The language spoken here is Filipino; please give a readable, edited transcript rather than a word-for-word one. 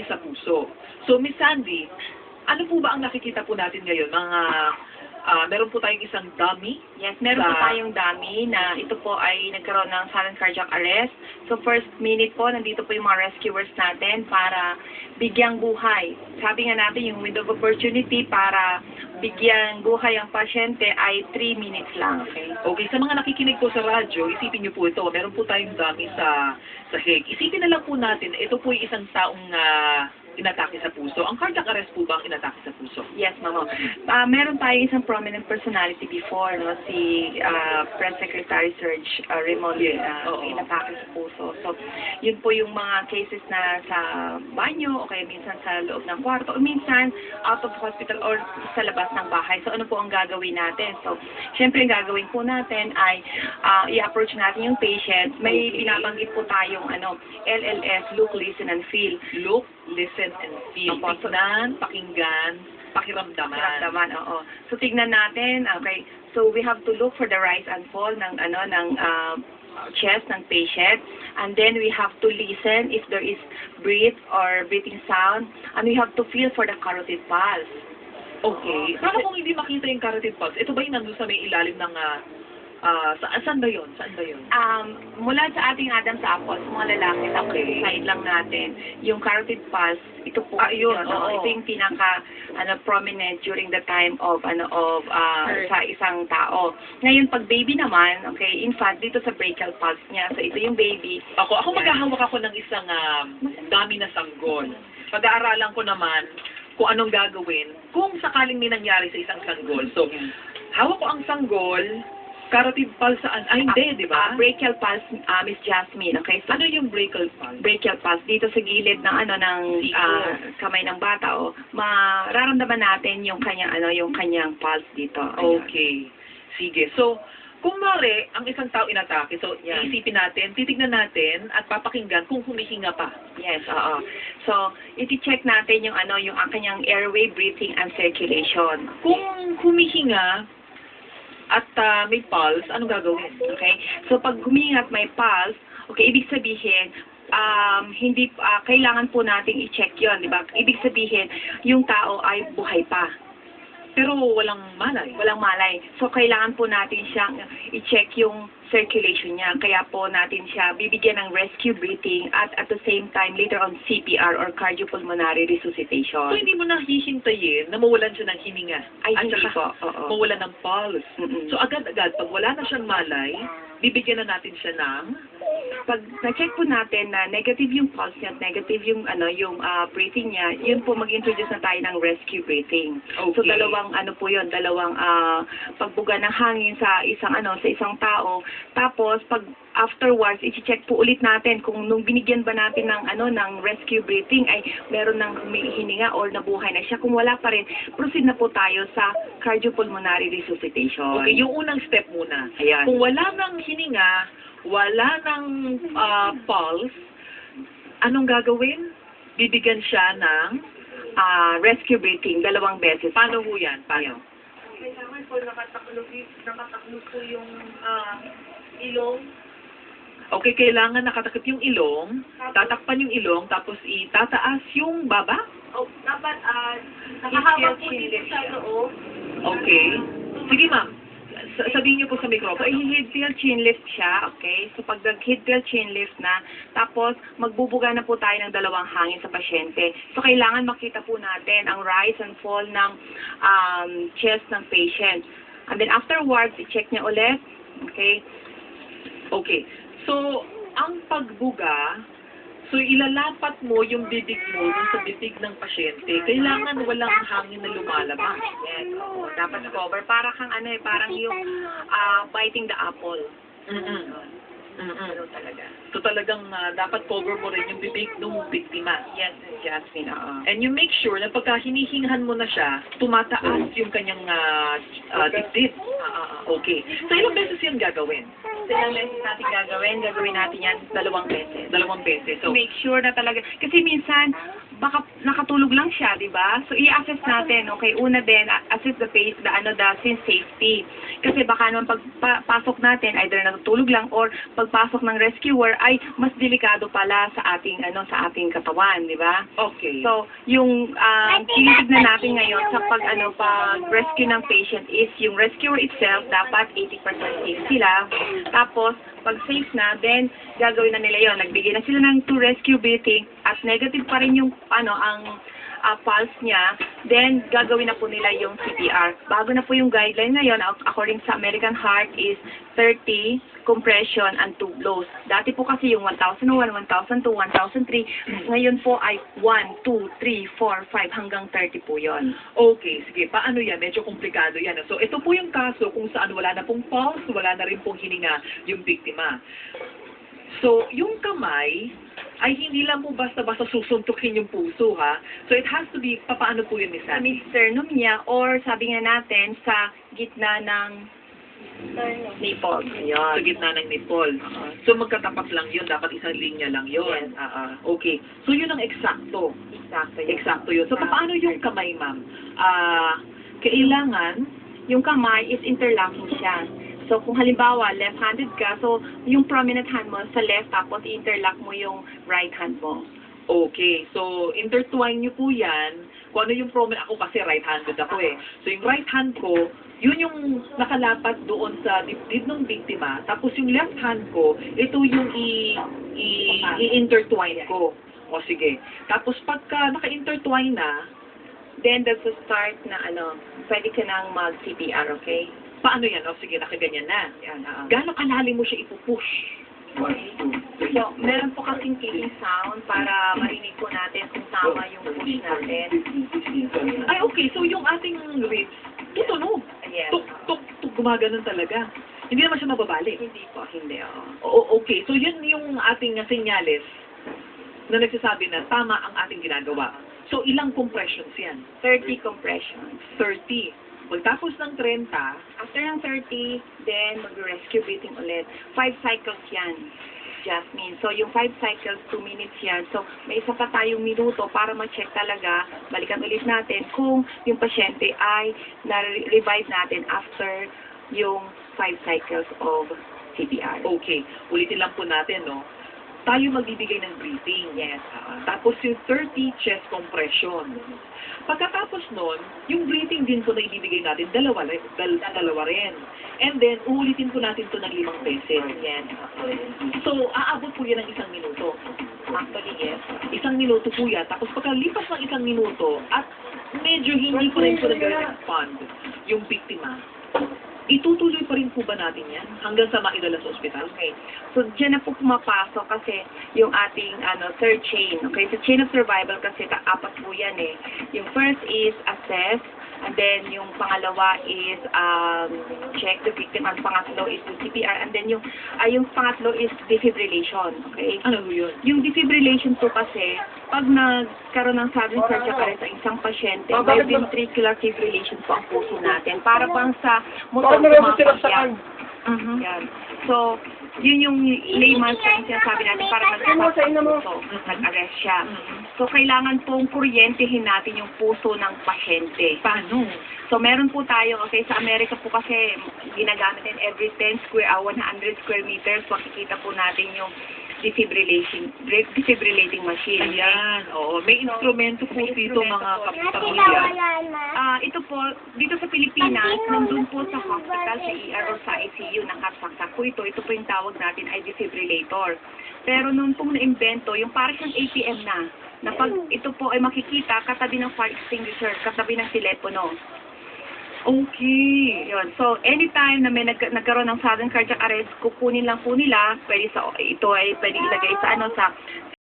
sa puso. So, Miss Sandy, ano po ba ang nakikita po natin ngayon? Meron po tayong isang dummy. Yes, meron po tayong dummy na ito po ay nagkaroon ng sudden cardiac arrest. So first minute po, nandito po yung mga rescuers natin para bigyang buhay. Sabi nga natin, yung window of opportunity para bigyang buhay ang pasyente ay 3 minutes lang. Okay? Okay, sa mga nakikinig po sa radyo, isipin niyo po ito, meron po tayong dummy sa hig. Isipin na lang po natin, ito po yung isang taong inatake sa puso. Ang cardiac arrest po ba ang inatake sa puso? Yes, ma'am. Meron tayong isang prominent personality before, no? Si Press Secretary Serge Raymond, inatake sa puso. So, yun po yung mga cases na sa banyo, o kaya minsan sa loob ng kwarto, o minsan out of hospital or sa labas ng bahay. So, ano po ang gagawin natin? So, syempre, ang gagawin po natin ay i-approach natin yung patient. May binabanggit po tayong LLS, look, listen, and feel. Look, listen, and feel. Tignan, pakinggan, pakiramdaman. Pakiramdaman, oo. So, tignan natin, okay. So, we have to look for the rise and fall ng chest ng patient. And then, we have to listen if there is breath or breathing sound. And we have to feel for the carotid pulse. Okay. Paano kung hindi makita yung carotid pulse? Ito ba yung nandun sa may ilalim ng saan ba yun? Saan ba yun? Mula sa ating Adam sa Apple, sa mga lalaki, tapos side lang natin, yung carotid pulse, ito po, yun, ito yung pinaka prominent during the time of sa isang tao. Ngayon, pag baby naman, okay, in fact, dito sa brachial pulse niya, so ito yung baby. Ako maghahawak ako ng isang dami na sanggol. Pag-aaralan ko naman kung anong gagawin kung sakaling may nangyari sa isang sanggol. So, hawak ko ang sanggol, carotid pulse saan? Hindi, di ba? Brachial pulse, Miss Jasmine. Okay, so, ano yung brachial pulse? Brachial pulse, dito sa gilid ng kamay ng bata, mararamdaman natin yung kanyang pulse dito. Okay. Sige. So, kung mare, ang isang tao inatake, so, iisipin natin, titignan natin, at papakinggan kung humihinga pa. Yes, oo. So, iti-check natin yung kanyang airway, breathing, and circulation. Kung humihinga, at may pulse, anong gagawin? Okay? So, pag huminga at may pulse, okay, ibig sabihin, hindi, kailangan po nating i-check yun, di ba? Ibig sabihin, yung tao ay buhay pa. Pero walang malay. Walang malay. So, kailangan po natin siyang i-check yung circulation niya. Kaya po natin siya bibigyan ng rescue breathing at the same time, later on, CPR or cardiopulmonary resuscitation. So, hindi mo na hihintayin na mawalan siya ng hininga? Ay, hindi po. Mawalan ng pulse. So, agad-agad, pag wala na siyang malay, bibigyan na natin siya ng... Pag na-check po natin na negative yung pulse niya, negative yung breathing niya, yun po mag-introduce na tayo ng rescue breathing. Okay. So dalawang dalawang pagbuga ng hangin sa isang tao. Tapos pag afterwards, i-check po ulit natin kung nung binigyan ba natin ng rescue breathing ay meron ng humihininga or nabuhay na siya. Kung wala pa rin, proceed na po tayo sa cardiopulmonary resuscitation. Okay, yung unang step muna. Ayan. Kung wala nang hininga, wala nang pulse, anong gagawin? Bibigyan siya ng rescue breathing, 2 beses. Paano ho yan? Paano? Kailangan po nakataklo po yung ilong. Okay, kailangan nakatakip yung ilong, tatakpan yung ilong, tapos itataas yung baba? Dapat nakahawak po dito sa loob. Okay. Sige ma'am, sabihin niyo po sa microphone. Head till chin lift siya, okay? So pag nag-head till chin lift na, tapos magbubuga na po tayo ng 2 hangin sa pasyente. So kailangan makita po natin ang rise and fall ng chest ng patient. And then afterwards, i-check niya ulit, okay? Okay. So, ang pagbuga, so ilalapat mo yung bibig mo dun sa bibig ng pasyente. Kailangan walang hangin na lumalabas. Yes, oo. Dapat cover. Para kang parang yung biting the apple. Ano talaga. So talagang dapat cover mo rin yung bibig ng biktima. Yes, Jasmine. And you make sure na pagka hinihingahan mo na siya, tumataas yung kanyang dibdib. Okay. So ilang beses yan gagawin? So ilang beses natin gagawin natin yan 2 beses. 2 beses. So, make sure na talaga, kasi minsan, baka nakatulog natutulog lang siya, di ba? So, i-assess natin, okay, una din, assess the scene safety. Kasi baka naman pagpasok natin, either natutulog lang or pagpasok ng rescuer ay mas delikado pala sa ating katawan, di ba? Okay. So, yung tinitignan natin ngayon sa pag-rescue ng patient is yung rescuer itself, dapat 80% safe sila. Tapos, pag safe na, then gagawin na nila yon. Nagbigay na sila ng 2 rescue breathing at negative pa rin yung ang pulse niya, then gagawin na po nila yung CPR. Bago na po yung guideline ngayon, according sa American Heart, is 30 compression and 2 blows. Dati po kasi yung 1,001, 1,002, 1,003, ngayon po ay 1, 2, 3, 4, 5, hanggang 30 po yon. Okay, sige. Paano yan? Medyo komplikado yan. So, ito po yung kaso kung saan wala na pong pulse, wala na rin pong hininga yung biktima. So, yung kamay ay hindi lang po basta-basta susuntukin yung puso, ha? So, it has to be, paano po yun, Miss Sa Annie? sternum niya, or sabi nga natin, sa gitna ng nipple. Sa gitna ng nipple. So, magkatapat lang yun. Dapat isang linya lang yun. Yes. Okay. So, yun ang eksakto. Eksakto yun. So, paano yung kamay, ma'am? Kailangan, yung kamay is interlocking siya. So, kung halimbawa, left-handed ka, so, yung prominent hand mo sa left, tapos interlock mo yung right hand mo. okay. So, intertwine nyo po yan. Kung ano yung prominent, ako kasi right-handed ako eh. So, yung right hand ko, yun yung nakalapat doon sa dibdib ng biktima. Tapos yung left hand ko, ito yung i-intertwine ko. O sige. Tapos pagka naka-intertwine na, Then, that's the start na pwede ka nang mag-CPR, okay? paano yan? O sige, nakaganyan na. Yan, Gano'ng kalalim mo siya ipupush? So, meron po kasing clicking sound para marinig po natin kung tama yung push natin. Ay, okay. So, yung ating ribs, tutunog. Yes. Tuk, gumaganon talaga. Hindi naman siya mababalik. Hindi po, hindi. Okay. So, yun yung ating senyales na nagsasabi na tama ang ating ginagawa. So, ilang compressions yan? 30 compressions. 30. Pagtapos ng 30, After ng 30, then mag-rescue breathing ulit. 5 cycles yan, Jasmine. So, yung 5 cycles, 2 minutes yan. So, may isa pa tayong minuto para ma-check talaga, balikan ulit natin kung yung pasyente ay na-revive natin after yung 5 cycles of CPR. okay. Ulitin lang po natin, no? Tayo magbibigay ng breathing. Yes. Tapos yung 30 chest compression. Pagkatapos nun, yung breathing din po na ibibigay natin, dalawa rin. And then, uulitin po natin to ng 5 beses. Yes. So, aabot po yan ng 1 minuto. Actually, yes. 1 minuto po yan. Tapos pagkalipas ng 1 minuto, at medyo hindi po rin po nag-respond yung biktima, itutuloy pa rin po ba natin yan hanggang sa maidala sa ospital? Okay. So, dyan na po pumapasok kasi yung ating third chain. Okay? So, chain of survival kasi 4 po yan eh. Yung first is assess, and then yung pangalawa is check the victim, and pangatlo is do CPR, and then yung pangatlo is defibrillation. Okay? Ano yun? Yung defibrillation po kasi, pag nagkaroon ng sudden cardiac arrest sa isang pasyente, may ventricular fibrillation po ang puso natin. Para bang sa motor pumapakyan. Yan. So, yun yung layman's term sinasabi natin para nag-arrest siya. So, kailangan pong kuryentehin natin yung puso ng pasyente. Paano? So, meron po tayo, okay, sa Amerika po kasi ginagamit din every 100 square meters, makikita po natin yung defibrillating machine. Ayan, oo. May instrumento po dito mga kapamilya. Ito po, dito sa Pilipinas, nandun po sa hospital, sa ER or sa ICU, nakasaksak po ito. Ito po yung tawag natin ay defibrillator. Pero nung pong na-invento, yung parang siyang ATM na pag ito po ay makikita katabi ng fire extinguisher, katabi ng telepono. Okay. Yun. So, anytime na may nagkaroon ng sudden cardiac arrest, kukunin lang po nila, pwede ito ay pwede ilagay sa